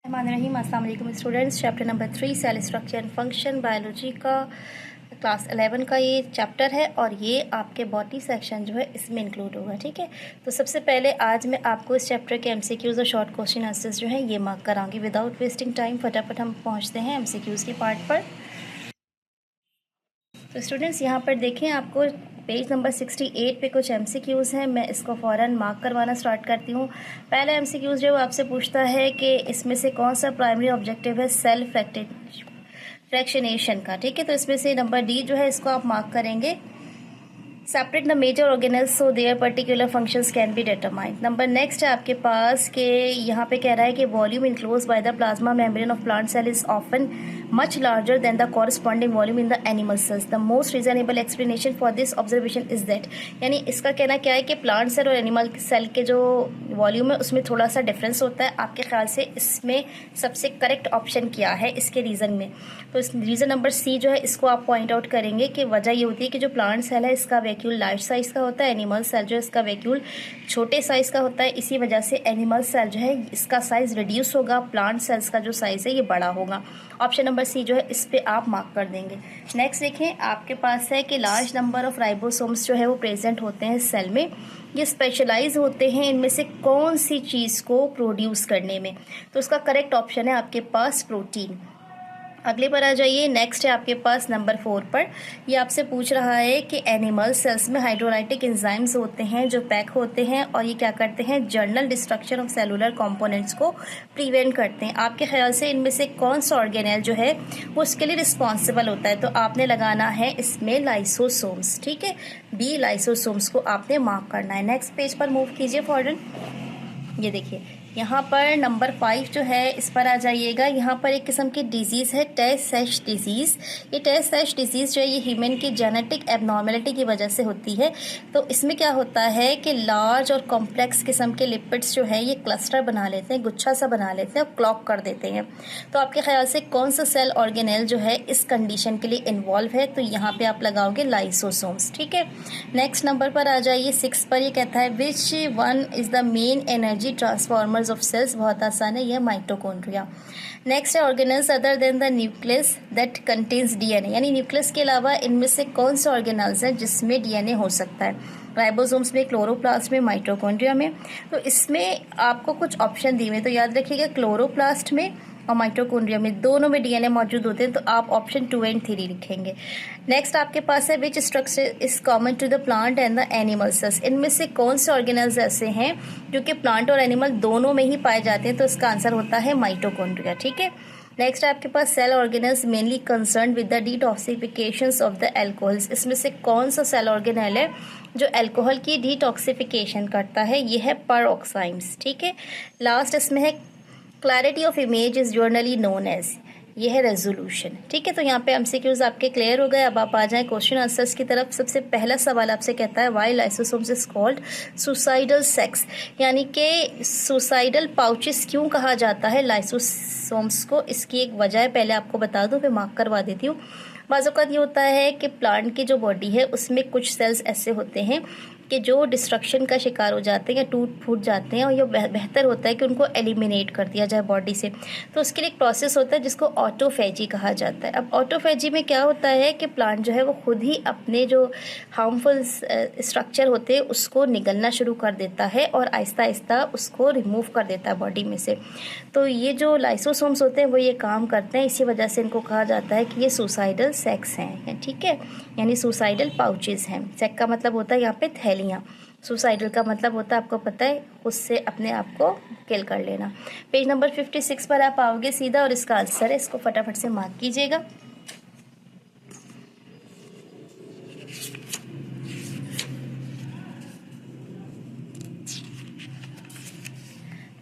रहीम अस्सलाम वालेकुम students. Chapter number 3 cell structure and function biology का क्लास 11 का ये चैप्टर है और ये आपके बॉटनी सेक्शन जो है इसमें इंक्लूड होगा। ठीक है, तो सबसे पहले आज मैं आपको इस चैप्टर के एमसीक्यूज़ और शॉर्ट क्वेश्चन आंसर्स जो है ये मार्क कराऊंगी। विदाउट वेस्टिंग टाइम फटाफट हम पहुँचते हैं एमसीक्यूज़ के पार्ट पर। तो स्टूडेंट्स यहाँ पर देखें, आपको पेज नंबर 68 पे कुछ एमसीक्यूज़ हैं। मैं इसको फ़ौरन मार्क करवाना स्टार्ट करती हूँ। पहला एमसीक्यूज़ जो आपसे पूछता है कि इसमें से कौन सा प्राइमरी ऑब्जेक्टिव है सेल फ्रैक्शनेशन का। ठीक है, तो इसमें से नंबर डी जो है इसको आप मार्क करेंगे। Separate the major organelles so their particular functions can be determined. Number next है आपके पास कि यहाँ पे कह रहा है कि volume enclose by the plasma membrane of plant cell is often much larger than the corresponding volume in the animal cells. The most reasonable explanation for this observation is that, यानी इसका कहना क्या है कि प्लांट सेल और animal cell के जो volume है उसमें थोड़ा सा डिफरेंस होता है। आपके ख्याल से इसमें सबसे करेक्ट ऑप्शन क्या है इसके रीज़न में? तो इस रीज़न नंबर सी जो है इसको आप पॉइंट आउट करेंगे कि वजह ये होती है कि जो प्लांट सेल है इसका वैक्यूल लार्ज साइज़ का होता है, एनिमल सेल जो है इसका वैक्यूल छोटे साइज़ का होता है। इसी वजह से एनिमल सेल जो है इसका साइज़ रिड्यूस होगा, प्लांट सेल्स का जो साइज़ है ये बड़ा होगा। ऑप्शन नंबर सी जो है इस पे आप मार्क कर देंगे। नेक्स्ट देखें, आपके पास है कि लार्ज नंबर ऑफ राइबोसोम्स जो है वो प्रेजेंट होते हैं सेल में। ये स्पेशलाइज होते हैं इनमें से कौन सी चीज़ को प्रोड्यूस करने में? तो उसका करेक्ट ऑप्शन है आपके पास प्रोटीन। अगले पर आ जाइए। नेक्स्ट है आपके पास नंबर 4 पर। ये आपसे पूछ रहा है कि एनिमल सेल्स में हाइड्रोलाइटिक एंजाइम्स होते हैं जो पैक होते हैं और ये क्या करते हैं, journal destruction of cellular components को प्रिवेंट करते हैं। आपके ख्याल से इनमें से कौन सा ऑर्गेनेल जो है वो इसके लिए रिस्पॉन्सिबल होता है? तो आपने लगाना है इसमें लाइसोसोम्स। ठीक है, बी लाइसोसोम्स को आपने मार्क करना है। नेक्स्ट पेज पर मूव कीजिए फॉरन। ये देखिए यहाँ पर नंबर 5 जो है इस पर आ जाइएगा। यहाँ पर एक किस्म की डिजीज़ है टे-सेश डिजीज़। ये टे-सेश डिजीज़ जो है ये ह्यूमन की जेनेटिक एबनॉर्मेलिटी की वजह से होती है। तो इसमें क्या होता है कि लार्ज और कॉम्प्लेक्स किस्म के लिपिड्स जो है ये क्लस्टर बना लेते हैं, गुच्छा सा बना लेते हैं और क्लॉक कर देते हैं। तो आपके ख्याल से कौन सा सेल ऑर्गेनेल जो है इस कंडीशन के लिए इन्वॉल्व है? तो यहाँ पर आप लगाओगे लाइसोसोम्स। ठीक है, नेक्स्ट नंबर पर आ जाइए 6 पर। ये कहता है which one is the main energy transformer of cells. बहुत आसान है, यह माइटोकॉन्ड्रिया। नेक्स्ट है organelles other than the nucleus that contains DNA, यानी न्यूक्लियस के अलावा इनमें से कौन से ऑर्गेनल्स हैं जिसमें डीएनए हो सकता है? राइबोसोम्स में, क्लोरोप्लास्ट में, माइटोकॉन्ड्रिया में। तो इसमें आपको कुछ ऑप्शन दिए हुए, तो याद रखिएगा क्लोरोप्लास्ट में और माइटोकॉन्ड्रिया में दोनों में डीएनए मौजूद होते हैं। तो आप ऑप्शन 2 एंड 3 लिखेंगे। नेक्स्ट आपके पास है which structure is common to the plant and the animal cells. इनमें से कौन से ऑर्गेनल्स ऐसे हैं जो कि प्लांट और एनिमल दोनों में ही पाए जाते हैं? तो इसका आंसर होता है माइटोकॉन्ड्रिया। ठीक है, नेक्स्ट है आपके पास cell organelles mainly concern with the detoxifications of the alcohols. इसमें से कौन सा सेल ऑर्गेनल है जो एल्कोहल की डिटॉक्सिफिकेशन करता है? ये है पेरोक्साइम्स। ठीक है, लास्ट इसमें है clarity of image is generally known as, ये है रेजोल्यूशन। ठीक है, तो यहाँ पे एमसीक्यूज आपके क्लियर हो गए। अब आप आ जाएं क्वेश्चन आंसर्स की तरफ। सबसे पहला सवाल आपसे कहता है why lysosomes is called suicidal sex, यानी कि सुसाइडल पाउचेस क्यों कहा जाता है लाइसोसोम्स को? इसकी एक वजह है, पहले आपको बता दूं फिर मार्क करवा देती हूँ। बाज़ औक़ात ये होता है कि प्लांट की जो बॉडी है उसमें कुछ सेल्स ऐसे होते हैं कि जो डिस्ट्रक्शन का शिकार हो जाते हैं या टूट फूट जाते हैं और ये बेहतर होता है कि उनको एलिमिनेट कर दिया जाए बॉडी से। तो उसके लिए एक प्रोसेस होता है जिसको ऑटोफेजी कहा जाता है। अब ऑटोफेजी में क्या होता है कि प्लांट जो है वो खुद ही अपने जो हार्मफुल स्ट्रक्चर होते हैं उसको निगलना शुरू कर देता है और आहिस्ता आहिस्ता उसको रिमूव कर देता है बॉडी में से। तो ये जो लाइसोसोम्स होते हैं वो ये काम करते हैं, इसी वजह से इनको कहा जाता है कि ये सुसाइडल सेक्स हैं। ठीक है, यानी सुसाइडल पाउचेस हैं। सेक का मतलब होता है यहाँ पे थैलियाँ, सुसाइडल का मतलब होता है आपको पता है उससे अपने आप को किल कर लेना। पेज नंबर 56 पर आप आओगे सीधा और इसका आंसर है, इसको फटाफट से मार्क कीजिएगा।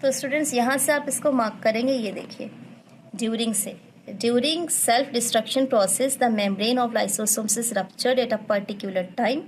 तो स्टूडेंट्स यहाँ से आप इसको मार्क करेंगे। ये देखिए ड्यूरिंग से, during self-destruction process the membrane of lysosomes is ruptured at a particular time.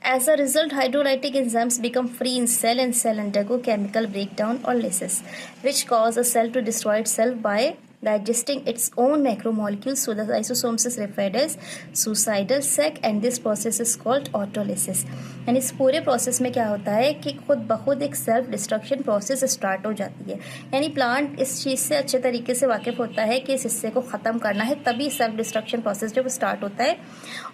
As a result, hydrolytic enzymes become free in cell and cell undergo chemical breakdown or lysis, which cause a cell to destroy itself by digesting its own macromolecules, so the lysosomes is referred as suicidal sac and this process is called autolysis। यानी इस पूरे process में क्या होता है कि खुद ब खुद एक सेल्फ डिस्ट्रक्शन प्रोसेस स्टार्ट हो जाती है। यानी प्लांट इस चीज़ से अच्छे तरीके से वाकिफ होता है कि इस हिस्से को ख़त्म करना है, तभी सेल्फ डिस्ट्रक्शन प्रोसेस जब स्टार्ट होता है।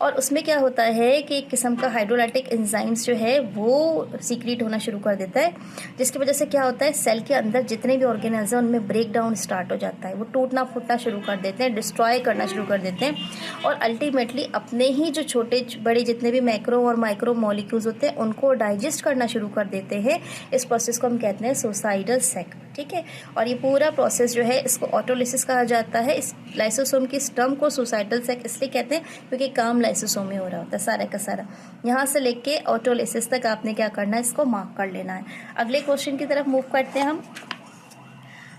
और उसमें क्या होता है कि एक किस्म का हाइड्रोलाइटिक एंजाइम्स जो है वो सीक्रेट होना शुरू कर देता है, जिसकी वजह से क्या होता है सेल के अंदर जितने भी ऑर्गेनेल्स हैं उनमें ब्रेक डाउन स्टार्ट हो जाता है, वो टूटना फूटना शुरू कर देते हैं, डिस्ट्रॉय करना शुरू कर देते हैं और अल्टीमेटली अपने ही जो छोटे बड़े जितने भी मैक्रो और माइक्रो मॉलिक्यूल्स होते हैं उनको डाइजेस्ट करना शुरू कर देते हैं। इस प्रोसेस को हम कहते हैं सुसाइडल सैक, ठीक है। और ये पूरा प्रोसेस जो है इसको ऑटोलिसिस कहा जाता है। इस लाइसोसोम की स्टम को सुसाइडल सैक इसलिए कहते हैं क्योंकि काम लाइसोसोम में हो रहा होता है सारा का सारा। यहाँ से लेके ऑटोलिसिस तक आपने क्या करना है, इसको मार्क कर लेना है। अगले क्वेश्चन की तरफ मूव करते हैं हम।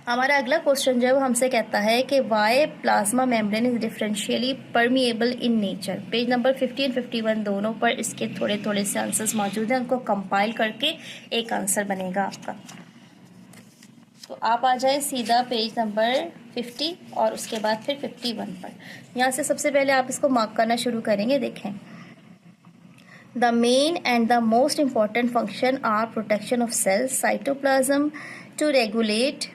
हमारा अगला क्वेश्चन जो है वो हमसे कहता है कि why plasma membrane is differentially permeable in nature. Page number 50 और 51 दोनों पर इसके थोड़े थोड़े से आंसर्स मौजूद हैं, उनको कंपाइल करके एक आंसर बनेगा आपका। तो आप आ जाए सीधा पेज नंबर 50 और उसके बाद फिर 51 पर। यहाँ से सबसे पहले आप इसको मार्क करना शुरू करेंगे। देखें, the main and the most important function are protection of cells, cytoplasm to regulate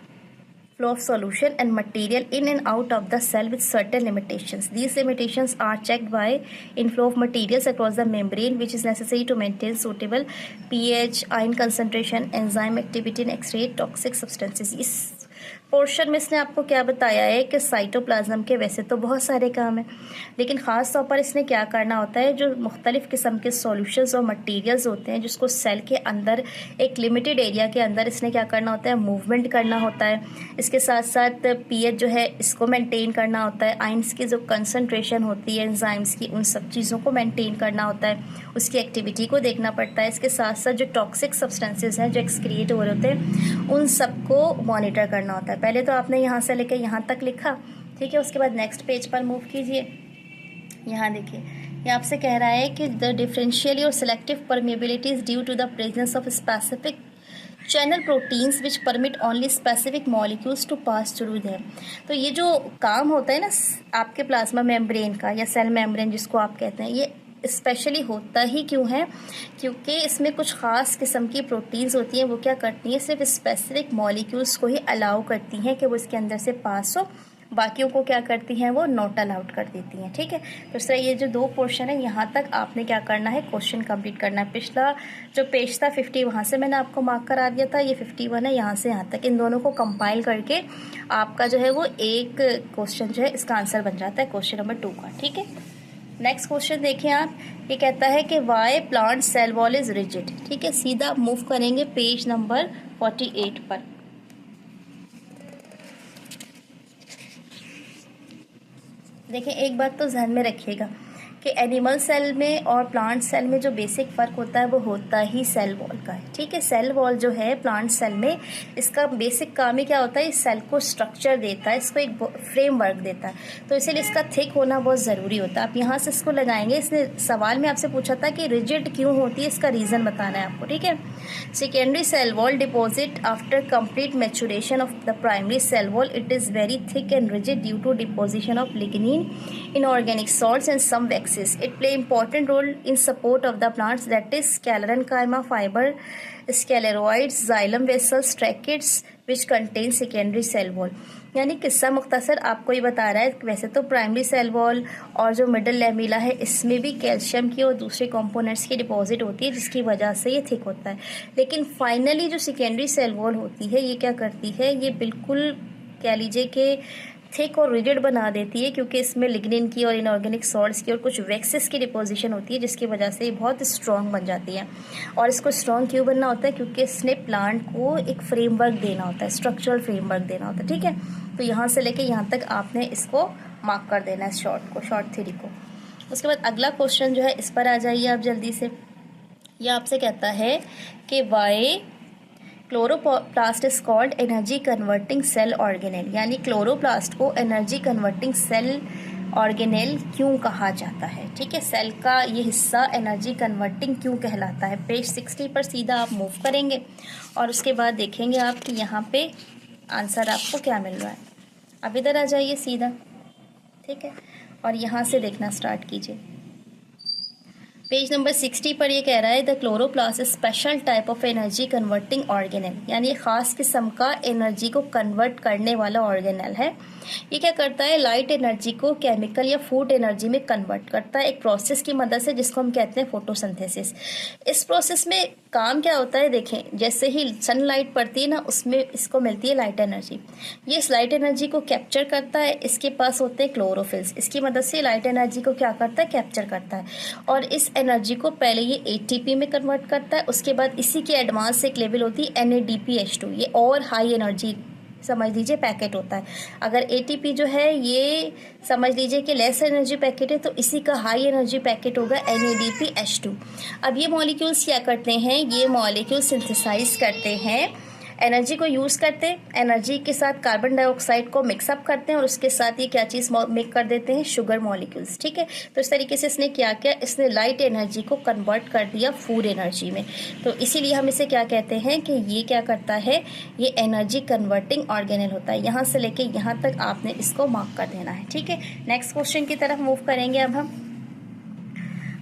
flow of solution and material in and out of the cell with certain limitations. These limitations are checked by inflow of materials across the membrane, which is necessary to maintain suitable pH, ion concentration, enzyme activity and excrete toxic substances. इस portion में इसने आपको क्या बताया है कि cytoplasm के वैसे तो बहुत सारे काम हैं, लेकिन ख़ास तौर पर इसने क्या करना होता है, जो मुख्तलिफ़ किस्म के सॉल्यूशंस और मटेरियल्स होते हैं जिसको सेल के अंदर एक लिमिटेड एरिया के अंदर इसने क्या करना होता है, मूवमेंट करना होता है। इसके साथ साथ पीएच जो है इसको मेंटेन करना होता है, आइंस की जो कंसंट्रेशन होती है एंजाइम्स की, उन सब चीज़ों को मेंटेन करना होता है, उसकी एक्टिविटी को देखना पड़ता है। इसके साथ साथ जो टॉक्सिक सब्सटेंसेस हैं जो एक्सक्रिएट हो रहे होते हैं उन सबको मॉनिटर करना होता है। पहले तो आपने यहाँ से लेकर यहाँ तक लिखा, ठीक है। उसके बाद नेक्स्ट पेज पर मूव कीजिए। यहाँ देखिए, ये आपसे कह रहा है कि द डिफरेंशियली और selective permeability is due to the presence of specific channel proteins which permit only specific molecules to pass through them. तो ये जो काम होता है ना आपके प्लाज्मा मेम्ब्रेन का या सेल मेम्ब्रेन जिसको आप कहते हैं, ये स्पेशली होता ही क्यों है, क्योंकि इसमें कुछ ख़ास किस्म की प्रोटीन्स होती हैं, वो क्या करती हैं, सिर्फ स्पेसिफिक मॉलिक्यूल्स को ही अलाउ करती हैं कि वो इसके अंदर से पास हो, बाकियों को क्या करती हैं, वो नॉट अलाउड कर देती हैं, ठीक है। तो इस तरह ये जो दो पोर्शन है यहाँ तक आपने क्या करना है, क्वेश्चन कंप्लीट करना है। पिछला जो पेज था 50 वहाँ से मैंने आपको मार्क करा दिया था, ये 51 है, यहाँ से यहाँ तक इन दोनों को कंपाइल करके आपका जो है वो एक क्वेश्चन जो है इसका आंसर बन जाता है क्वेश्चन नंबर 2 का, ठीक है। नेक्स्ट क्वेश्चन देखिए आप, ये कहता है कि why plant cell wall is rigid, ठीक है। सीधा मूव करेंगे पेज नंबर 48 पर। देखें, एक बात तो ध्यान में रखिएगा कि एनिमल सेल में और प्लांट सेल में जो बेसिक फ़र्क होता है वो होता ही सेल वॉल का है, ठीक है। सेल वॉल जो है प्लांट सेल में, इसका बेसिक काम ही क्या होता है, इस सेल को स्ट्रक्चर देता है, इसको एक फ्रेमवर्क देता है, तो इसीलिए इसका थिक होना बहुत ज़रूरी होता है। आप यहाँ से इसको लगाएंगे। इसने सवाल में आपसे पूछा था कि रिजिड क्यों होती है, इसका रीज़न बताना है आपको, ठीक है। Secondary cell wall deposit after complete maturation of the primary cell wall, it is very thick and rigid due to deposition of lignin, inorganic salts and some waxes. It play important role in support of the plants, that is sclerenchyma fiber, scleroids, xylem vessels, tracheids which contain secondary cell wall। यानी किस्सा मुख्तसर आपको ये बता रहा है, वैसे तो प्राइमरी सेल वॉल और जो मिडल लेमिला है इसमें भी कैल्शियम की और दूसरे कंपोनेंट्स की डिपॉजिट होती है जिसकी वजह से ये थिक होता है, लेकिन फाइनली जो सेकेंडरी सेल वॉल होती है ये क्या करती है, ये बिल्कुल कह लीजिए कि थिक और रिजिड बना देती है, क्योंकि इसमें लिग्निन की और इनऑर्गेनिक सॉल्ट्स की और कुछ वैक्सेस की डिपोजिशन होती है जिसकी वजह से ये बहुत स्ट्रॉन्ग बन जाती है। और इसको स्ट्रॉन्ग क्यों बनना होता है, क्योंकि इसने प्लांट को एक फ्रेमवर्क देना होता है, स्ट्रक्चरल फ्रेमवर्क देना होता है, ठीक है। तो यहाँ से लेके यहाँ तक आपने इसको मार्क कर देना है, शॉर्ट थ्योरी को। उसके बाद अगला क्वेश्चन जो है इस पर आ जाइए आप जल्दी से। यह आपसे कहता है कि why chloroplast is called energy converting cell organelle, यानी क्लोरोप्लास्ट को एनर्जी कन्वर्टिंग सेल ऑर्गेनेल क्यों कहा जाता है, ठीक है। सेल का ये हिस्सा एनर्जी कन्वर्टिंग क्यों कहलाता है। पेज 60 पर सीधा आप मूव करेंगे और उसके बाद देखेंगे आप कि यहाँ पे आंसर आपको क्या मिल रहा है। अब इधर आ जाइए सीधा, ठीक है, और यहाँ से देखना स्टार्ट कीजिए। पेज नंबर 60 पर ये कह रहा है the chloroplast special type of energy converting organelle, यानी ये खास किस्म का एनर्जी को कन्वर्ट करने वाला ऑर्गेनेल है। ये क्या करता है, लाइट एनर्जी को केमिकल या फूड एनर्जी में कन्वर्ट करता है एक प्रोसेस की मदद से, जिसको हम कहते हैं फोटोसिंथेसिस। इस प्रोसेस में काम क्या होता है, देखें, जैसे ही सनलाइट पड़ती है ना, उसमें इसको मिलती है लाइट एनर्जी। ये इस लाइट एनर्जी को कैप्चर करता है, इसके पास होते हैं क्लोरोफिल्स, इसकी मदद से लाइट एनर्जी को क्या करता है, कैप्चर करता है, और इस एनर्जी को पहले ये एटीपी में कन्वर्ट करता है। उसके बाद इसी की एडवांस एक लेवल होती है NADPH2, ये और हाई एनर्जी समझ लीजिए पैकेट होता है। अगर एटीपी जो है ये समझ लीजिए कि लेस एनर्जी पैकेट है, तो इसी का हाई एनर्जी पैकेट होगा NADPH2। अब ये मॉलिक्यूल्स क्या करते हैं, ये मॉलिक्यूल सिंथेसाइज करते हैं, एनर्जी को यूज़ करते हैं, एनर्जी के साथ कार्बन डाइऑक्साइड को मिक्सअप करते हैं, और उसके साथ ये क्या चीज़ मेक कर देते हैं, शुगर मॉलिक्यूल्स, ठीक है। तो इस तरीके से इसने क्या किया, इसने लाइट एनर्जी को कन्वर्ट कर दिया फूड एनर्जी में। तो इसीलिए हम इसे क्या कहते हैं कि ये क्या करता है, ये एनर्जी कन्वर्टिंग ऑर्गेनेल होता है। यहाँ से लेके यहाँ तक आपने इसको मार्क कर देना है, ठीक है। नेक्स्ट क्वेश्चन की तरफ मूव करेंगे अब हम।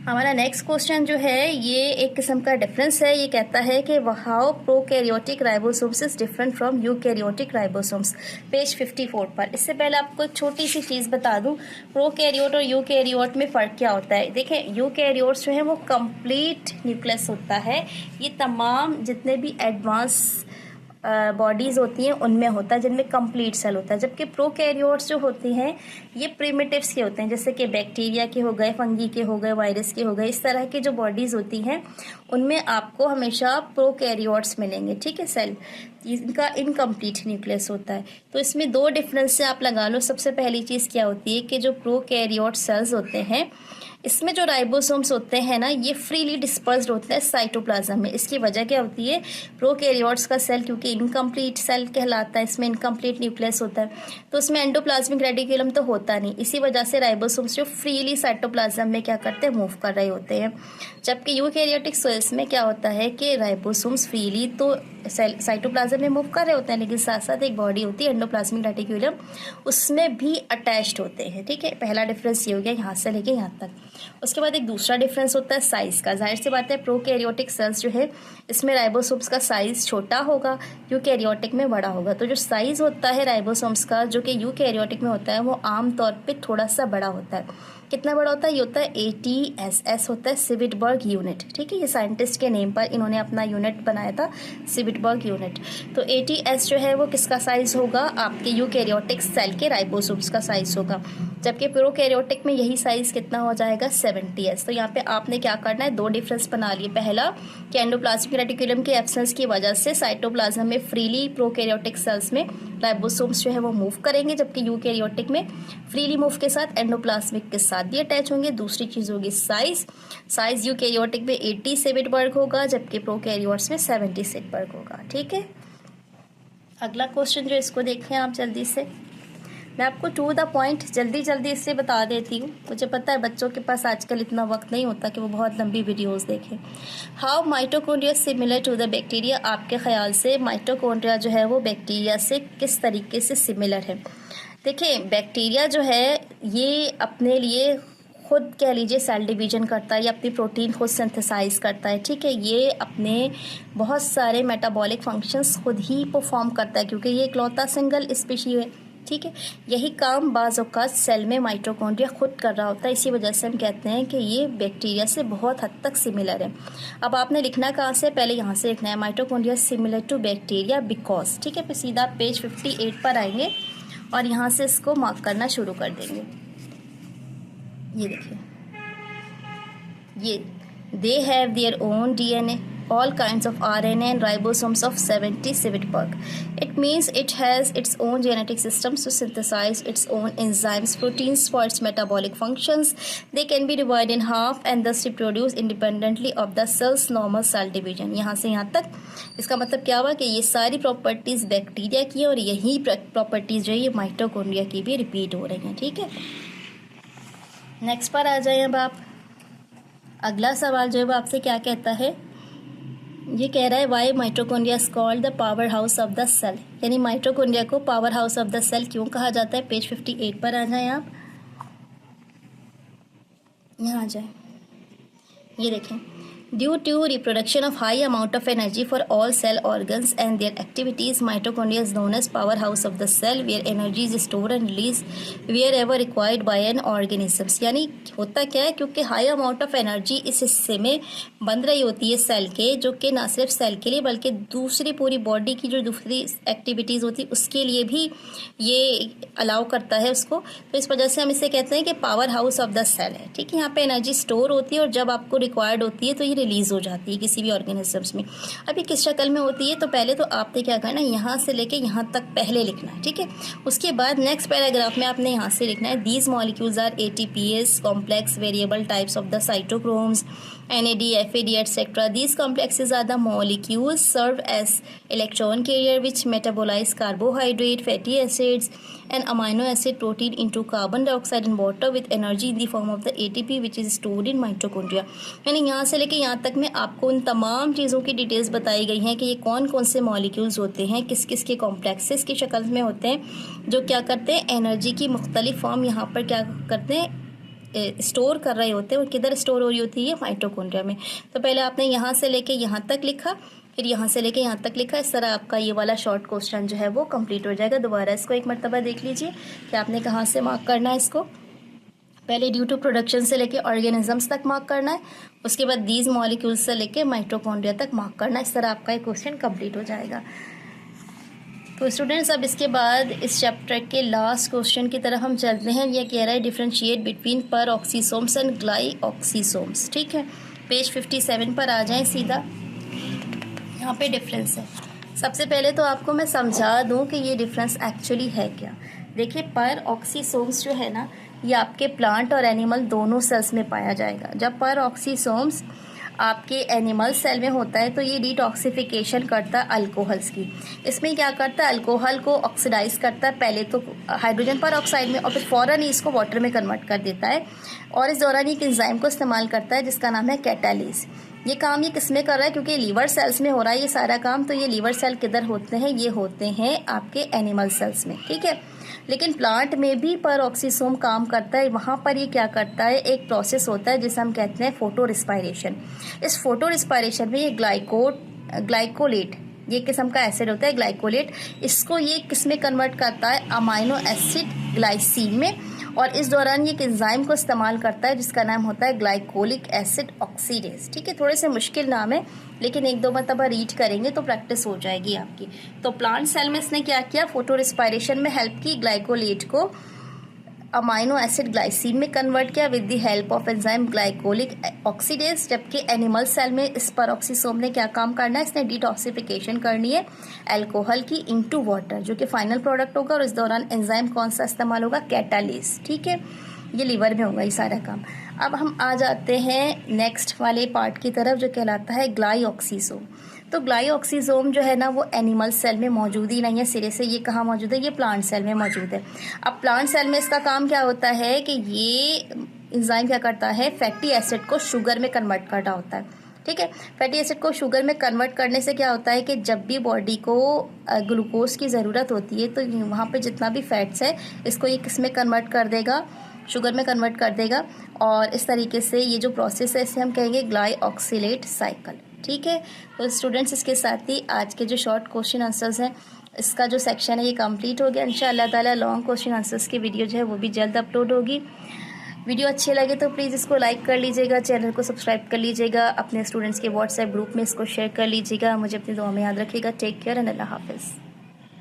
हमारा नेक्स्ट क्वेश्चन जो है ये एक किस्म का डिफरेंस है। ये कहता है कि how prokaryotic ribosomes is different from eukaryotic ribosomes, page 54 पर। इससे पहले आपको एक छोटी सी चीज़ बता दूं, प्रोकैरियोट और यूकैरियोट में फ़र्क क्या होता है। देखें, यूकैरियोट्स जो है वो कंप्लीट न्यूक्लियस होता है, ये तमाम जितने भी एडवांस बॉडीज़ होती हैं उनमें होता है, जिनमें कंप्लीट सेल होता है। जबकि प्रोकैरियोट्स जो होती हैं ये प्रिमिटिव्स के होते हैं, जैसे कि बैक्टीरिया के हो गए, फंगी के हो गए, वायरस के हो गए, इस तरह की जो बॉडीज़ होती हैं उनमें आपको हमेशा प्रोकैरियोट्स मिलेंगे, ठीक है, सेल। इनका इनकम्प्लीट न्यूक्लियस होता है। तो इसमें दो डिफरेंस से आप लगा लो। सबसे पहली चीज़ क्या होती है कि जो प्रोकैरियोट सेल्स होते हैं इसमें जो राइबोसोम्स होते हैं ना, ये फ्रीली डिस्पर्स्ड होते हैं साइटोप्लाज्म में। इसकी वजह क्या होती है, प्रोकैरियोट्स का सेल क्योंकि इनकम्प्लीट सेल कहलाता है, इसमें इनकम्प्लीट न्यूक्लियस होता है, तो उसमें एंडोप्लाज्मिक रेटिकुलम तो होता नहीं। इसी वजह से राइबोसोम्स जो फ्रीली साइटोप्लाज्म में क्या करते हैं, मूव कर रहे होते हैं। जबकि यूकैरियोटिक सेल्स में क्या होता है कि राइबोसोम्स फ्रीली तो साइटोप्लाज्म में मूव कर रहे होते हैं, लेकिन साथ साथ एक बॉडी होती है एंडोप्लाज्मिक रेटिकुलम, उसमें भी अटैच्ड होते हैं, ठीक है। पहला डिफरेंस ये हो गया यहाँ से लेके यहाँ तक। उसके बाद एक दूसरा डिफरेंस होता है साइज का। जाहिर सी बात है प्रोकैरियोटिक सेल्स जो है इसमें राइबोसोम्स का साइज छोटा होगा, यूकैरियोटिक में बड़ा होगा। तो जो साइज होता है राइबोसोम्स का जो कि यूकैरियोटिक में होता है वो आमतौर पे थोड़ा सा बड़ा होता है। कितना बड़ा होता है, ये होता है ATSS होता है, सिविटबर्ग यूनिट, ठीक है। ये साइंटिस्ट के नेम पर इन्होंने अपना यूनिट बनाया था, सिविटबर्ग यूनिट। तो ATS जो है वो किसका साइज होगा, आपके यूकैरियोटिक सेल के राइबोसोम्स का साइज होगा। जबकि प्रोकैरियोटिक में यही साइज कितना हो जाएगा, 70S। तो यहाँ पे आपने क्या करना है, दो डिफरेंस बना लिए। पहला कि एंडोप्लाज्मिक रेटिकुलम के एब्सेंस की वजह से साइटोप्लाज्म में फ्रीली प्रोकैरियोटिक सेल्स में राइबोसोम्स जो है वो मूव करेंगे, जबकि यूकैरियोटिक में फ्रीली मूव के साथ एंडोप्लाज्मिक के साथ भी अटैच होंगे। दूसरी चीज होगी साइज यूकैरियोटिक में 80 सिविटबर्ग होगा, जबकि प्रोकैरियोट्स में 70 सिविटबर्ग होगा, ठीक है। अगला क्वेश्चन जो इसको देखें आप जल्दी से, मैं आपको टू द पॉइंट जल्दी इससे बता देती हूँ। मुझे पता है बच्चों के पास आजकल इतना वक्त नहीं होता कि वो बहुत लंबी वीडियोस देखें। How mitochondria similar to the bacteria, आपके ख्याल से माइटोकॉन्ड्रिया जो है वो बैक्टीरिया से किस तरीके से सिमिलर है। देखिए, बैक्टीरिया जो है ये अपने लिए खुद कह लीजिए सेल डिवीजन करता है या अपनी प्रोटीन खुद सिंथेसाइज करता है, ठीक है। ये अपने बहुत सारे मेटाबॉलिक फंक्शंस खुद ही परफॉर्म करता है क्योंकि ये इकलौता सिंगल स्पीशी है, ठीक है। यही काम बाज़ औक़ात सेल में माइटोकॉन्ड्रिया खुद कर रहा होता है। इसी वजह से हम कहते हैं कि ये बैक्टीरिया से बहुत हद तक सिमिलर है। अब आपने लिखना कहाँ से, पहले यहाँ से लिखना है mitochondria similar to bacteria because, ठीक है। फिर सीधा पेज 58 पर आएंगे और यहाँ से इसको मार्क करना शुरू कर देंगे। ये देखिए, ये they have their own DNA, all kinds of RNA and ribosomes of 70 Civetberg. It means it has its own genetic systems to synthesize its own enzymes, proteins for its metabolic functions. They can be divided in half and thus reproduce independently of the cell's normal cell division. यहाँ से यहाँ तक इसका मतलब क्या हुआ कि ये सारी प्रॉपर्टीज बैक्टीरिया की और यही प्रॉपर्टीज जो है ये माइटोकॉन्ड्रिया की भी रिपीट हो रही हैं, ठीक है। नेक्स्ट पर आ जाए अब आप। अगला सवाल जो है वो आपसे क्या कहता है, ये कह रहा है why mitochondria is called the power house of the cell, यानी माइटोकॉन्ड्रिया को power house of the cell क्यों कहा जाता है। पेज 58 पर आ जाएं आप, यहाँ आ जाए, ये देखें। Due to reproduction of high amount of energy for all cell organs and their activities, mitochondria is known as power house of the cell where energy is store and release wherever required by an organisms. यानी होता क्या है, क्योंकि high amount of energy इस हिस्से में बन रही होती है सेल के, जो कि ना सिर्फ सेल के लिए बल्कि दूसरी पूरी बॉडी की जो दूसरी एक्टिविटीज़ होती है उसके लिए भी ये अलाउ करता है उसको। तो इस वजह से हम इसे कहते हैं कि power house of the cell है। ठीक है, यहाँ पे एनर्जी स्टोर होती है और जब आपको रिक्वायर्ड होती है तो ये रिलीज़ हो जाती है किसी भी ऑर्गेनिजम्स में। अभी किस शक्ल में होती है, तो पहले तो आपने क्या करना है, यहाँ से लेके यहाँ तक पहले लिखना है। ठीक है, उसके बाद नेक्स्ट पैराग्राफ में आपने यहाँ से लिखना है these molecules are ATPase complex variable types of the cytochromes, NAD, FAD, etc. These complexes are the molecules serve as electron carrier which metabolize carbohydrate, fatty acids, and amino acid protein into carbon dioxide and water with energy in the form of the ATP which is stored in mitochondria. यानी यहाँ से लेके यहाँ तक में आपको उन तमाम चीज़ों की डिटेल्स बताई गई हैं कि ये कौन कौन से मॉलिक्यूल्स होते हैं, किस किस के कॉम्प्लेक्सेस की शक्ल में होते हैं, जो क्या करते हैं, एनर्जी की मुख्तलिफ फॉर्म यहाँ पर क्या करते हैं, स्टोर कर रहे होते हैं। और किधर स्टोर हो रही होती है, माइटोकॉन्ड्रिया में। तो पहले आपने यहाँ से लेके यहाँ तक लिखा, फिर यहाँ से लेके यहाँ तक लिखा। इस तरह आपका ये वाला शॉर्ट क्वेश्चन जो है वो कंप्लीट हो जाएगा। दोबारा इसको एक मरतबा देख लीजिए कि आपने कहाँ से मार्क करना है इसको। पहले ड्यू टू प्रोडक्शन से लेके ऑर्गेनिजम्स तक मार्क करना है, उसके बाद दीज मॉलिक्यूल्स से लेके माइटोकॉन्ड्रिया तक मार्क करना है। इस तरह आपका ये क्वेश्चन कंप्लीट हो जाएगा। तो स्टूडेंट्स, अब इसके बाद इस चैप्टर के लास्ट क्वेश्चन की तरफ हम चलते हैं। यह कह रहा है डिफ्रेंशिएट बिटवीन पर ऑक्सीसोम्स एंड ग्लाइऑक्सीसोम्स। ठीक है, पेज 57 पर आ जाएं सीधा। यहाँ पे डिफरेंस है। सबसे पहले तो आपको मैं समझा दूँ कि ये डिफरेंस एक्चुअली है क्या। देखिए, पर ऑक्सीसोम्स जो है ना, ये आपके प्लांट और एनिमल दोनों सेल्स में पाया जाएगा। जब पर ऑक्सीसोम्स आपके एनिमल सेल में होता है तो ये डिटॉक्सिफिकेशन करता है अल्कोहल्स की। इसमें क्या करता है, अल्कोहल को ऑक्सीडाइज करता है, पहले तो हाइड्रोजन पर ऑक्साइड में, और फिर फ़ौरन ही इसको वाटर में कन्वर्ट कर देता है। और इस दौरान एक एंजाइम को इस्तेमाल करता है जिसका नाम है कैटालीज। ये काम ये किस में कर रहा है, क्योंकि लीवर सेल्स में हो रहा है ये सारा काम। तो ये लीवर सेल किधर होते हैं, ये होते हैं आपके एनिमल सेल्स में। ठीक है, लेकिन प्लांट में भी पर ऑक्सीसोम काम करता है। वहाँ पर ये क्या करता है, एक प्रोसेस होता है जिसे हम कहते हैं फोटो रिस्पायरेशन। इस फोटो रिस्पायरेशन में ये ग्लाइकोलेट, ये किस्म का एसिड होता है ग्लाइकोलेट, इसको ये किस में कन्वर्ट करता है, अमाइनो एसिड ग्लाइसिन में। और इस दौरान ये एक एंजाइम को इस्तेमाल करता है जिसका नाम होता है ग्लाइकोलिक एसिड ऑक्सीडेज। ठीक है, थोड़े से मुश्किल नाम है, लेकिन एक दो मरतबा रीड करेंगे तो प्रैक्टिस हो जाएगी आपकी। तो प्लांट सेल में इसने क्या किया, फोटो रिस्पायरेशन में हेल्प की, ग्लाइकोलेट को अमाइनो एसिड ग्लाइसिन में कन्वर्ट किया with the help of enzyme glycolic oxidase. जबकि एनिमल सेल में इस पेरोक्सीसोम ने क्या काम करना है, इसने डिटॉक्सिफिकेशन करनी है अल्कोहल की इनटू वाटर, जो कि फाइनल प्रोडक्ट होगा। और इस दौरान एंजाइम कौन सा इस्तेमाल होगा, कैटालीज। ठीक है, ये लीवर में होगा ये सारा काम। अब हम आ जाते हैं नेक्स्ट वाले पार्ट की तरफ जो कहलाता है ग्लाइऑक्सीसोम। तो ग्लाइऑक्सीसोम जो है ना, वो एनिमल सेल में मौजूद ही नहीं है सिरे से। ये कहाँ मौजूद है, ये प्लांट सेल में मौजूद है। अब प्लांट सेल में इसका काम क्या होता है कि ये एंजाइम क्या करता है, फैटी एसिड को शुगर में कन्वर्ट करना होता है। ठीक है, फैटी एसिड को शुगर में कन्वर्ट करने से क्या होता है कि जब भी बॉडी को ग्लूकोज की ज़रूरत होती है तो वहाँ पे जितना भी फैट्स है इसको ये किस में कन्वर्ट कर देगा, शुगर में कन्वर्ट कर देगा। और इस तरीके से ये जो प्रोसेस है इसे हम कहेंगे ग्लाइऑक्सिलेट साइकिल। ठीक है, तो स्टूडेंट्स, इसके साथ ही आज के जो शॉर्ट क्वेश्चन आंसर्स हैं इसका जो सेक्शन है ये कंप्लीट हो गया। इंशाअल्लाह ताला लॉन्ग क्वेश्चन आंसर्स की वीडियो जो है वो भी जल्द अपलोड होगी। वीडियो अच्छे लगे तो प्लीज़ इसको लाइक कर लीजिएगा, चैनल को सब्सक्राइब कर लीजिएगा, अपने स्टूडेंट्स के व्हाट्सएप ग्रुप में इसको शेयर कर लीजिएगा। मुझे अपनी दुआ में याद रखिएगा। टेक केयर एंड अल्लाह हाफिज़।